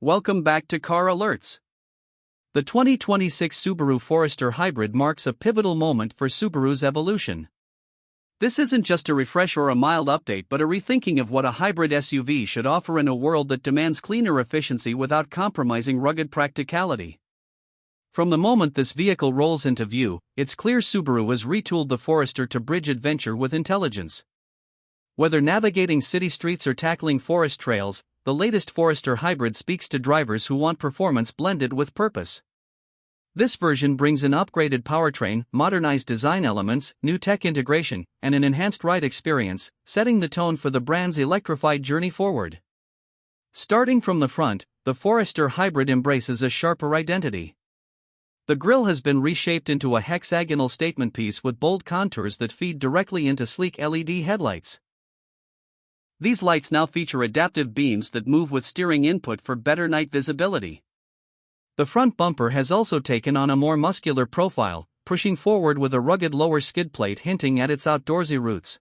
Welcome back to Car Alerts. The 2026 Subaru Forester Hybrid marks a pivotal moment for Subaru's evolution. This isn't just a refresh or a mild update but a rethinking of what a hybrid SUV should offer in a world that demands cleaner efficiency without compromising rugged practicality. From the moment this vehicle rolls into view, it's clear Subaru has retooled the Forester to bridge adventure with intelligence. Whether navigating city streets or tackling forest trails, the latest Forester Hybrid speaks to drivers who want performance blended with purpose. This version brings an upgraded powertrain, modernized design elements, new tech integration, and an enhanced ride experience, setting the tone for the brand's electrified journey forward. Starting from the front, the Forester Hybrid embraces a sharper identity. The grille has been reshaped into a hexagonal statement piece with bold contours that feed directly into sleek LED headlights. These lights now feature adaptive beams that move with steering input for better night visibility. The front bumper has also taken on a more muscular profile, pushing forward with a rugged lower skid plate hinting at its outdoorsy roots.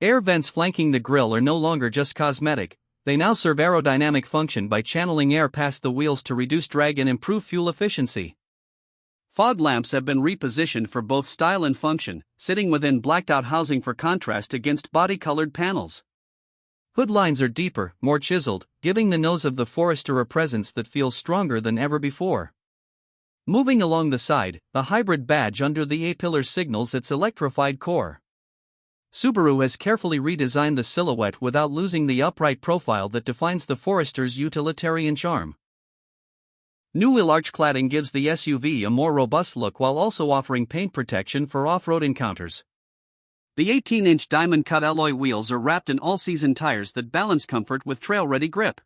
Air vents flanking the grille are no longer just cosmetic, they now serve aerodynamic function by channeling air past the wheels to reduce drag and improve fuel efficiency. Fog lamps have been repositioned for both style and function, sitting within blacked-out housing for contrast against body-colored panels. Hood lines are deeper, more chiseled, giving the nose of the Forester a presence that feels stronger than ever before. Moving along the side, the hybrid badge under the A-pillar signals its electrified core. Subaru has carefully redesigned the silhouette without losing the upright profile that defines the Forester's utilitarian charm. New wheel arch cladding gives the SUV a more robust look while also offering paint protection for off-road encounters. The 18-inch diamond-cut alloy wheels are wrapped in all-season tires that balance comfort with trail-ready grip.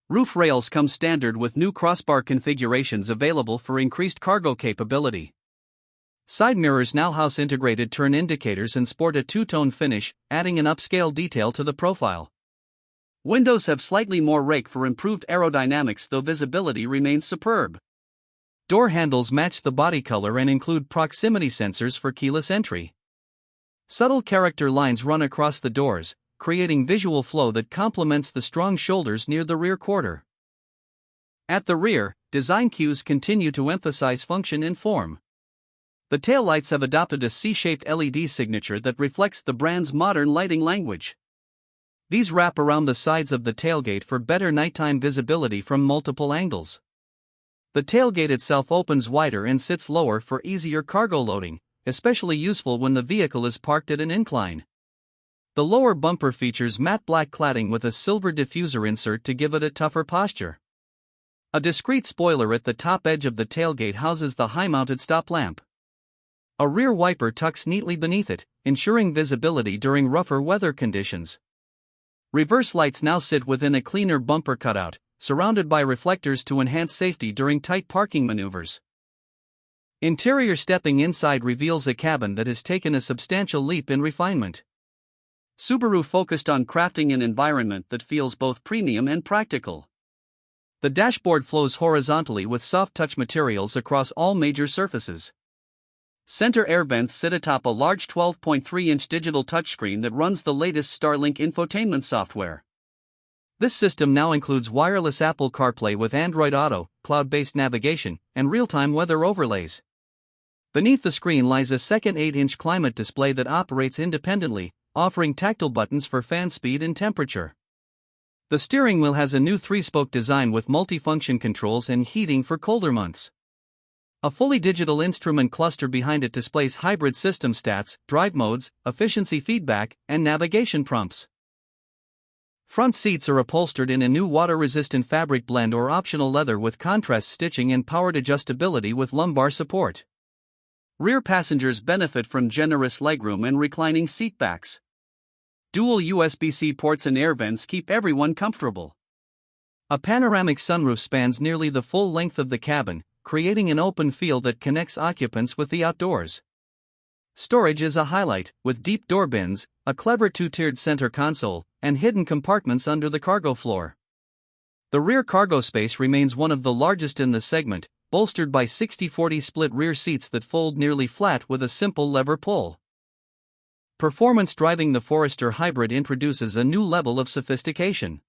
Roof rails come standard with new crossbar configurations available for increased cargo capability. Side mirrors now house integrated turn indicators and sport a two-tone finish, adding an upscale detail to the profile. Windows have slightly more rake for improved aerodynamics, though visibility remains superb. Door handles match the body color and include proximity sensors for keyless entry. Subtle character lines run across the doors, creating visual flow that complements the strong shoulders near the rear quarter. At the rear, design cues continue to emphasize function and form. The taillights have adopted a C-shaped LED signature that reflects the brand's modern lighting language. These wrap around the sides of the tailgate for better nighttime visibility from multiple angles. The tailgate itself opens wider and sits lower for easier cargo loading, especially useful when the vehicle is parked at an incline. The lower bumper features matte black cladding with a silver diffuser insert to give it a tougher posture. A discrete spoiler at the top edge of the tailgate houses the high-mounted stop lamp. A rear wiper tucks neatly beneath it, ensuring visibility during rougher weather conditions. Reverse lights now sit within a cleaner bumper cutout, surrounded by reflectors to enhance safety during tight parking maneuvers. Interior stepping inside reveals a cabin that has taken a substantial leap in refinement. Subaru focused on crafting an environment that feels both premium and practical. The dashboard flows horizontally with soft-touch materials across all major surfaces. Center air vents sit atop a large 12.3-inch digital touchscreen that runs the latest Starlink infotainment software. This system now includes wireless Apple CarPlay with Android Auto, cloud-based navigation, and real-time weather overlays. Beneath the screen lies a second 8-inch climate display that operates independently, offering tactile buttons for fan speed and temperature. The steering wheel has a new 3-spoke design with multifunction controls and heating for colder months. A fully digital instrument cluster behind it displays hybrid system stats, drive modes, efficiency feedback, and navigation prompts. Front seats are upholstered in a new water-resistant fabric blend or optional leather with contrast stitching and powered adjustability with lumbar support. Rear passengers benefit from generous legroom and reclining seatbacks. Dual USB-C ports and air vents keep everyone comfortable. A panoramic sunroof spans nearly the full length of the cabin, creating an open feel that connects occupants with the outdoors. Storage is a highlight, with deep door bins, a clever two-tiered center console, and hidden compartments under the cargo floor. The rear cargo space remains one of the largest in the segment, bolstered by 60-40 split rear seats that fold nearly flat with a simple lever pull. Performance driving the Forester Hybrid introduces a new level of sophistication.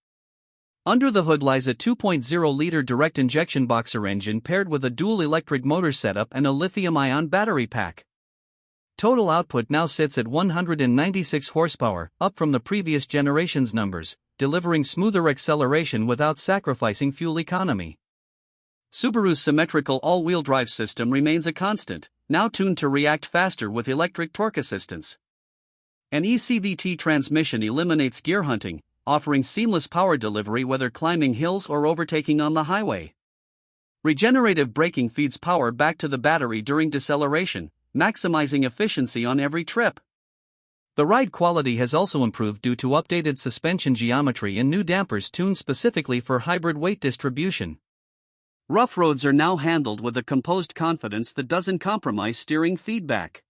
Under the hood lies a 2.0-liter direct injection boxer engine paired with a dual electric motor setup and a lithium-ion battery pack. Total output now sits at 196 horsepower, up from the previous generation's numbers, delivering smoother acceleration without sacrificing fuel economy. Subaru's symmetrical all-wheel drive system remains a constant, now tuned to react faster with electric torque assistance. An eCVT transmission eliminates gear hunting, offering seamless power delivery whether climbing hills or overtaking on the highway. Regenerative braking feeds power back to the battery during deceleration, maximizing efficiency on every trip. The ride quality has also improved due to updated suspension geometry and new dampers tuned specifically for hybrid weight distribution. Rough roads are now handled with a composed confidence that doesn't compromise steering feedback.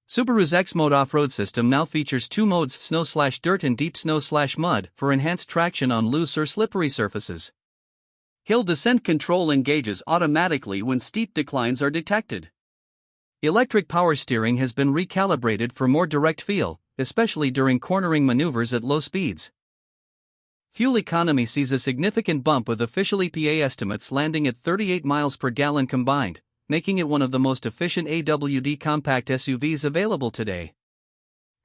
Subaru's X-Mode off-road system now features two modes: snow/dirt and deep snow/mud, for enhanced traction on loose or slippery surfaces. Hill descent control engages automatically when steep declines are detected. Electric power steering has been recalibrated for more direct feel, especially during cornering maneuvers at low speeds. Fuel economy sees a significant bump with official EPA estimates landing at 38 miles per gallon combined, making it one of the most efficient AWD compact SUVs available today.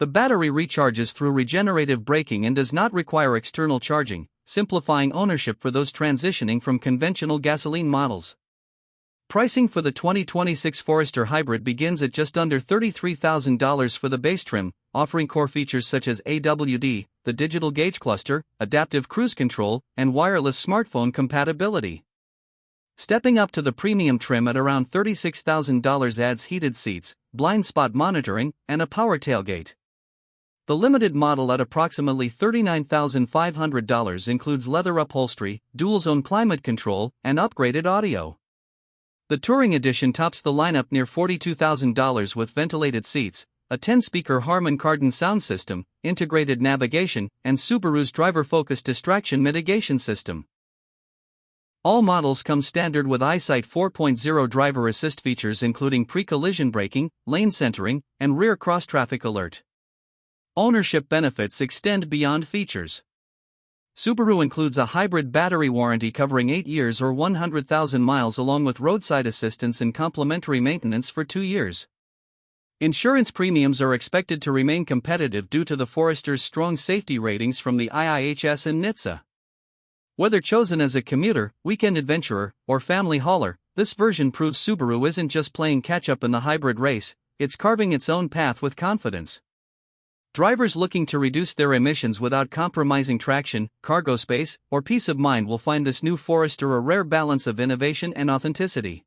The battery recharges through regenerative braking and does not require external charging, simplifying ownership for those transitioning from conventional gasoline models. Pricing for the 2026 Forester Hybrid begins at just under $33,000 for the base trim, offering core features such as AWD, the digital gauge cluster, adaptive cruise control, and wireless smartphone compatibility. Stepping up to the premium trim at around $36,000 adds heated seats, blind spot monitoring, and a power tailgate. The limited model at approximately $39,500 includes leather upholstery, dual-zone climate control, and upgraded audio. The Touring Edition tops the lineup near $42,000 with ventilated seats, a 10-speaker Harman Kardon sound system, integrated navigation, and Subaru's driver-focused distraction mitigation system. All models come standard with EyeSight 4.0 driver assist features including pre-collision braking, lane centering, and rear cross-traffic alert. Ownership benefits extend beyond features. Subaru includes a hybrid battery warranty covering 8 years or 100,000 miles along with roadside assistance and complimentary maintenance for 2 years. Insurance premiums are expected to remain competitive due to the Forester's strong safety ratings from the IIHS and NHTSA. Whether chosen as a commuter, weekend adventurer, or family hauler, this version proves Subaru isn't just playing catch-up in the hybrid race, it's carving its own path with confidence. Drivers looking to reduce their emissions without compromising traction, cargo space, or peace of mind will find this new Forester a rare balance of innovation and authenticity.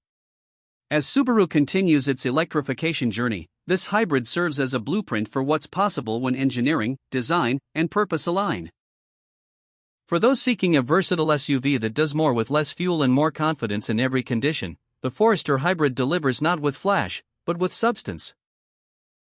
As Subaru continues its electrification journey, this hybrid serves as a blueprint for what's possible when engineering, design, and purpose align. For those seeking a versatile SUV that does more with less fuel and more confidence in every condition, the Forester Hybrid delivers not with flash, but with substance.